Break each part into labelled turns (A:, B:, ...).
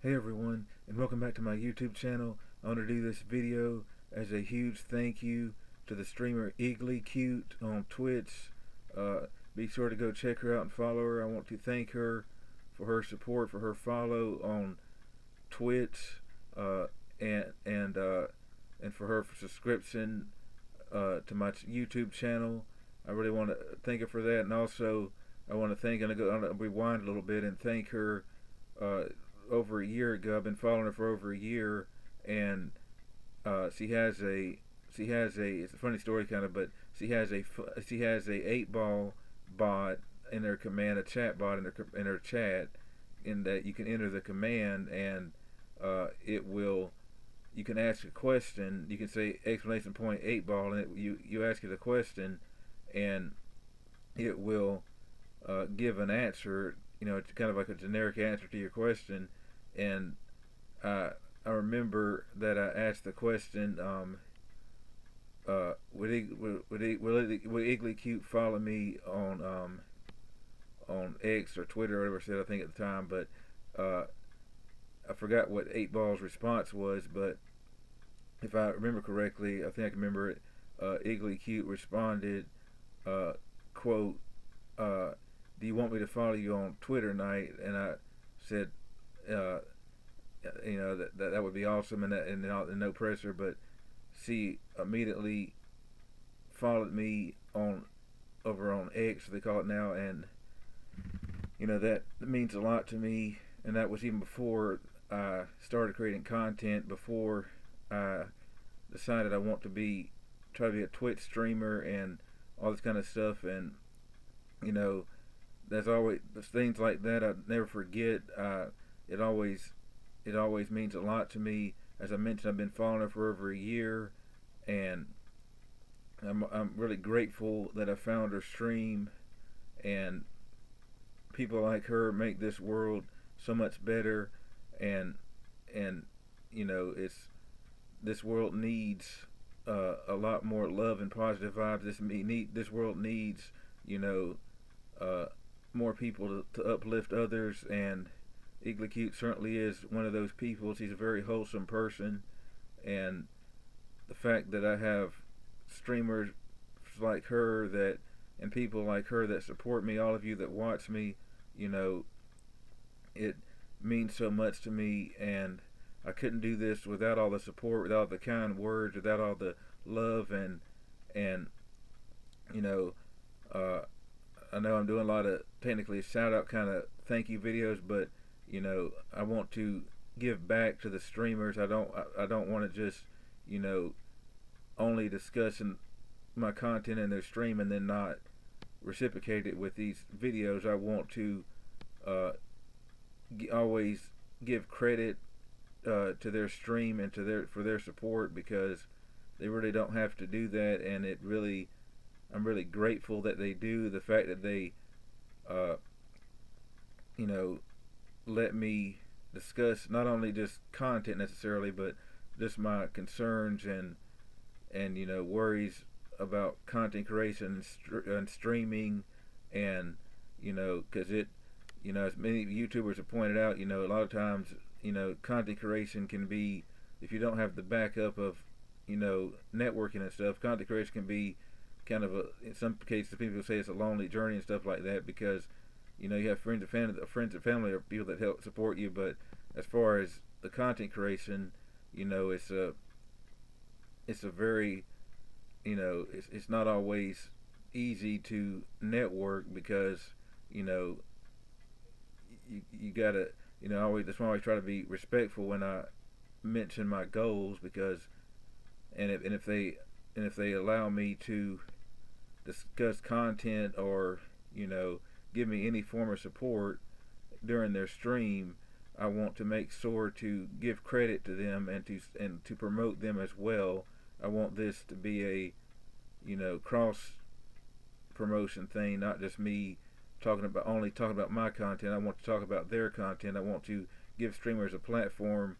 A: Hey everyone, and welcome back to my YouTube channel. I want to do this video as a huge thank you to the streamer Igglycute on Twitch. Be sure to go check her out and follow her. I want to thank her for her support, for her follow on Twitch, and and for her subscription to my YouTube channel. I really want to thank her for that, and also I want to thank. I'm gonna rewind a little bit and thank her. Uh, Over a year ago, I've been following her for over a year, and she has a it's a funny story kind of, but she has a 8 ball bot in her command, a chat bot in her chat, in that you can enter the command and it will you can ask a question. You can say exclamation point 8 ball, and you ask it a question, and it will give an answer. It's kind of like a generic answer to your question, and I remember that I asked the question, would Igglycute follow me on X or Twitter or whatever I said, I think at the time, but uh, I forgot what 8ball's response was, but if I remember correctly, I think I can remember it. Igglycute responded, uh, quote, "Do you want me to follow you on Twitter night?" And I said, uh, that would be awesome, and no pressure. But she immediately followed me on over on X, they call it now, and that means a lot to me. And that was even before I started creating content, before I decided I want to try to be a Twitch streamer and all this kind of stuff. And you know, there's always things like that I never forget. It always it always means a lot to me. As I mentioned, I've been following her for over a year, and I'm really grateful that I found her stream, and people like her make this world so much better, and and it's this world needs a lot more love and positive vibes. This world needs you know uh, more people to uplift others, and Igglycute certainly is one of those people. She's a very wholesome person, and the fact that I have streamers like her and people like her that support me, all of you that watch me, you know, it means so much to me, and I couldn't do this without all the support, without the kind words, without all the love, and you know, uh, I know I'm doing a lot of technically shout out kind of thank you videos, but I want to give back to the streamers. I don't want to just you know only discussing my content in their stream and then not reciprocate it with these videos. I want to uh, always give credit to their stream and for their support, because they really don't have to do that, and I'm really grateful that they do. The fact that they uh, you know let me discuss not only just content necessarily, but just my concerns and worries about content creation and streaming, and because as many YouTubers have pointed out, a lot of times content creation can be, if you don't have the backup of networking and stuff, content creation can be kind of in some cases people say it's a lonely journey and stuff like that, because you have friends and family or people that help support you, but as far as the content creation, it's a very it's not always easy to network, because you know you gotta always, that's why I always try to be respectful when I mention my goals, because and if they allow me to discuss content, or give me any form of support during their stream, I want to make sure to give credit to them and to promote them as well. I want this to be a cross promotion thing, not just me talking about my content. I want to talk about their content. I want to give streamers a platform,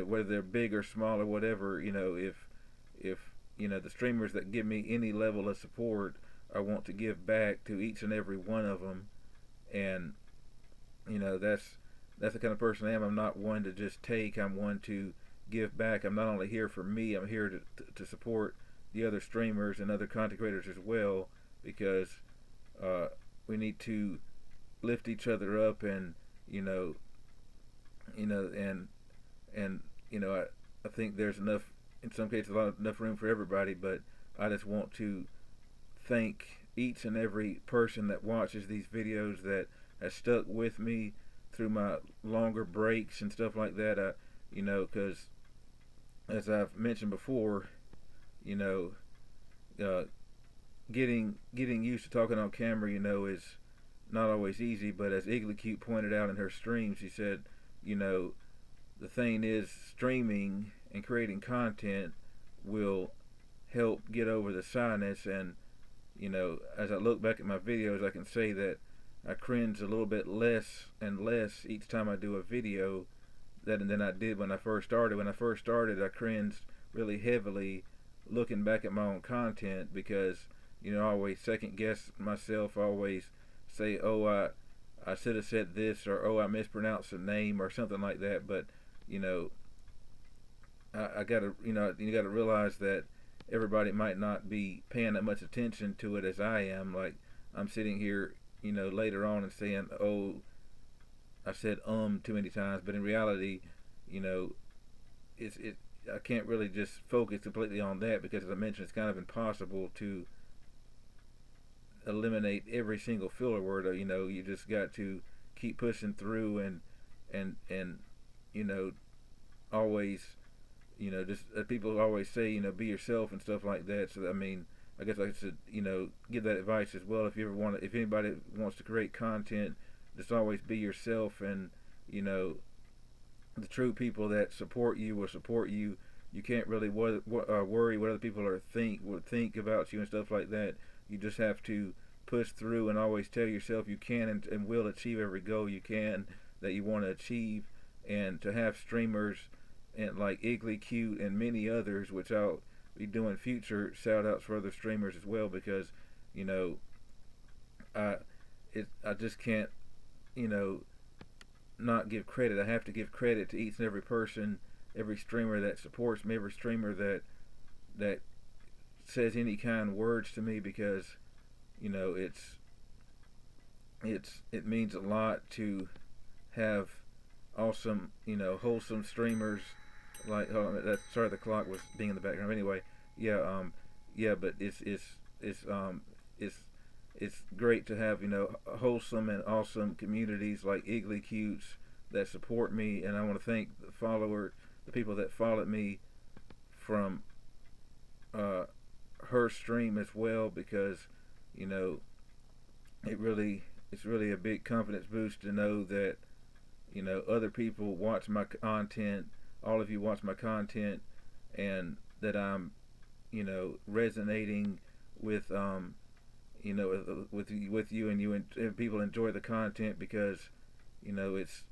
A: whether they're big or small or whatever. If the streamers that give me any level of support, I want to give back to each and every one of them, and that's the kind of person I am. I'm not one to just take. I'm one to give back. I'm not only here for me. I'm here to support the other streamers and other content creators as well, because uh, we need to lift each other up, and you know, and I think there's enough, in some cases, enough room for everybody. But I just want to thank each and every person that watches these videos that has stuck with me through my longer breaks and stuff like that. Because as I've mentioned before, you know, uh, getting used to talking on camera, is not always easy. But as Igglycute pointed out in her stream, she said, you know, the thing is, streaming and creating content will help get over the shyness. And as I look back at my videos, I can say that I cringe a little bit less and less each time I do a video than I did when I first started. When I first started, I cringed really heavily looking back at my own content, because I always second guess myself. I always say, oh, I should have said this, or oh, I mispronounced a name or something like that. But you know, I gotta, you gotta realize that everybody might not be paying that much attention to it as I am. Like, I'm sitting here, later on and saying, oh, I said too many times, but in reality, you know, I can't really just focus completely on that, because as I mentioned, it's kind of impossible to eliminate every single filler word. You just got to keep pushing through, and always, just people always say, be yourself and stuff like that. So I mean, I guess I should, give that advice as well. If anybody wants to create content, just always be yourself. And the true people that support you will support you. You can't really worry what other people would think about you and stuff like that. You just have to push through and always tell yourself you can and will achieve every goal you can that you want to achieve. And to have streamers and like Igglycute and many others, which I'll be doing future shout outs for other streamers as well, because I just can't not give credit. I have to give credit to each and every person, every streamer that supports me, every streamer that says any kind words to me, because it means a lot to have awesome, wholesome streamers like. Oh, sorry, the clock was being in the background. Anyway, but it's great to have wholesome and awesome communities like Igglycutes that support me. And I want to thank the people that followed me from her stream as well, because it's really a big confidence boost to know that other people watch my content, all of you watch my content, and that I'm resonating with with you, and people enjoy the content, because it's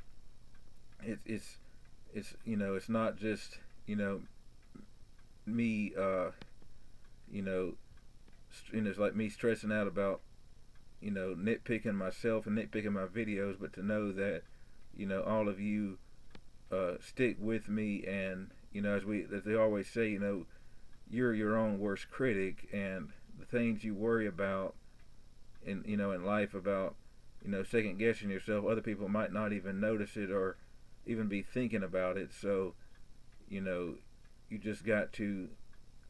A: not just me it's like me stressing out about nitpicking myself and nitpicking my videos, but to know that all of you stick with me. And as they always say, you're your own worst critic, and the things you worry about in life about second guessing yourself, other people might not even notice it or even be thinking about it. So you just got to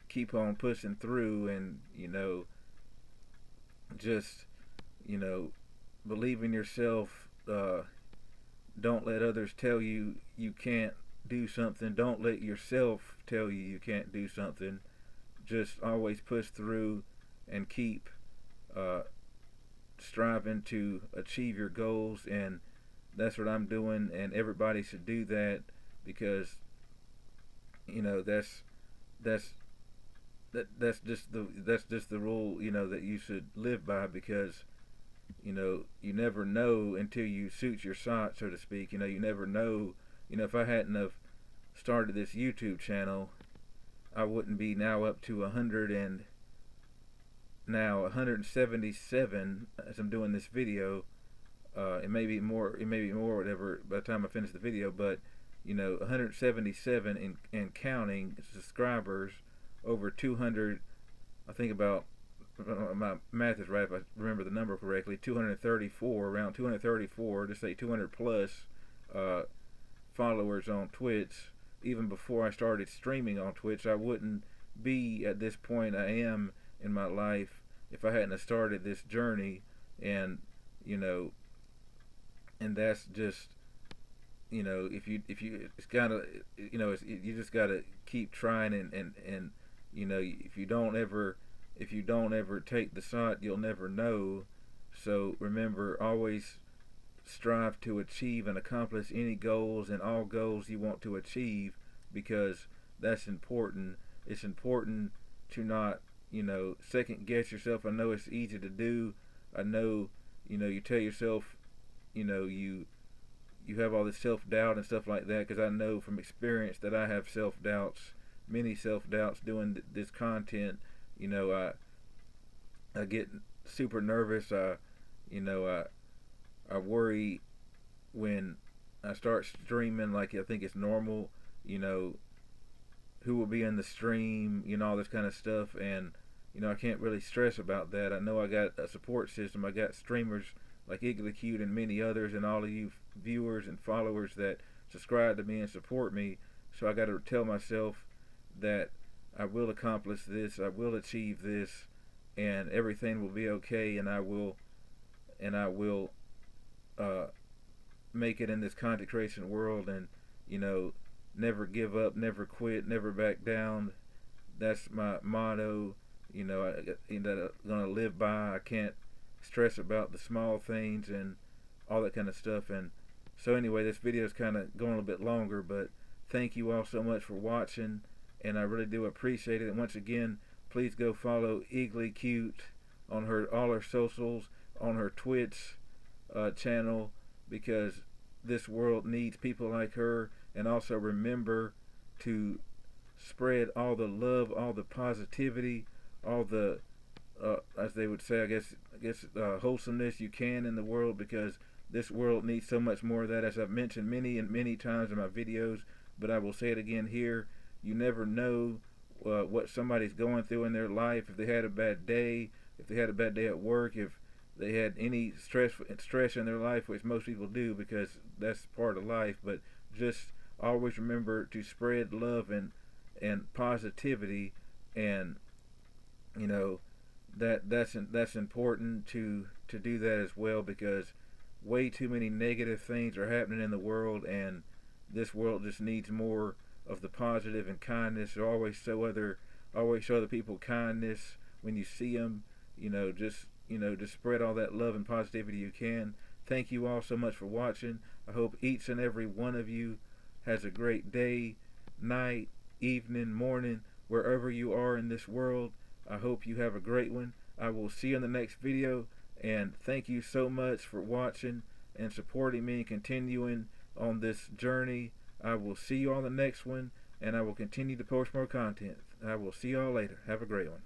A: keep on pushing through, and just believe in yourself. Don't let others tell you you can't do something. Don't let yourself tell you can't do something. Just always push through and keep striving to achieve your goals. And that's what I'm doing, and everybody should do that, because that's just the rule that you should live by, because you never know until you shoot your shot, so to speak. You never know. If I hadn't have started this YouTube channel, I wouldn't be now up to 177 as I'm doing this video It may be more. It may be more. Whatever. By the time I finish the video, but 177 and counting subscribers, over 200. I think about my math is right if I remember the number correctly. 234, around 234. Just say 200 plus uh, followers on Twitch. Even before I started streaming on Twitch, I wouldn't be at this point I am in my life if I hadn't started this journey. And you know, and that's just if you it's gotta you just gotta keep trying, and if you don't ever take the shot, you'll never know. So remember, always strive to achieve and accomplish any goals and all goals you want to achieve, because that's important. It's important to not second guess yourself. I know it's easy to do. I know you tell yourself you have all this self-doubt and stuff like that, because I know from experience that I have self-doubts, many self-doubts doing this content. I get super nervous. I worry when I start streaming, like I think it's normal, who will be in the stream, all this kind of stuff. And I can't really stress about that. I know I got a support system. I got streamers like Igglycute and many others, and all of you viewers and followers that subscribe to me and support me. So I got to tell myself that I will accomplish this, I will achieve this, and everything will be okay, and I will make it in this content creation world, and never give up, never quit, never back down. That's my motto. That I'm gonna live by. I can't stress about the small things and all that kind of stuff. And so anyway, this video is kind of going a little bit longer, but thank you all so much for watching, and I really do appreciate it. And once again, please go follow Igglycute on all her socials, on her Twitch channel, because this world needs people like her. And also remember to spread all the love, all the positivity, all the as they would say, I guess wholesomeness you can in the world, because this world needs so much more of that, as I've mentioned many and many times in my videos. But I will say it again here: you never know what somebody's going through in their life. If they had a bad day, if they had a bad day at work, if they had any stress in their life, which most people do, because that's part of life. But just always remember to spread love and positivity, and that's important to do that as well, because way too many negative things are happening in the world, and this world just needs more of the positive and kindness. So always show other people kindness when you see them. Just spread all that love and positivity you can. Thank you all so much for watching. I hope each and every one of you has a great day, night, evening, morning, wherever you are in this world. I hope you have a great one. I will see you in the next video, and thank you so much for watching and supporting me and continuing on this journey. I will see you on the next one, and I will continue to post more content. I will see y'all later. Have a great one.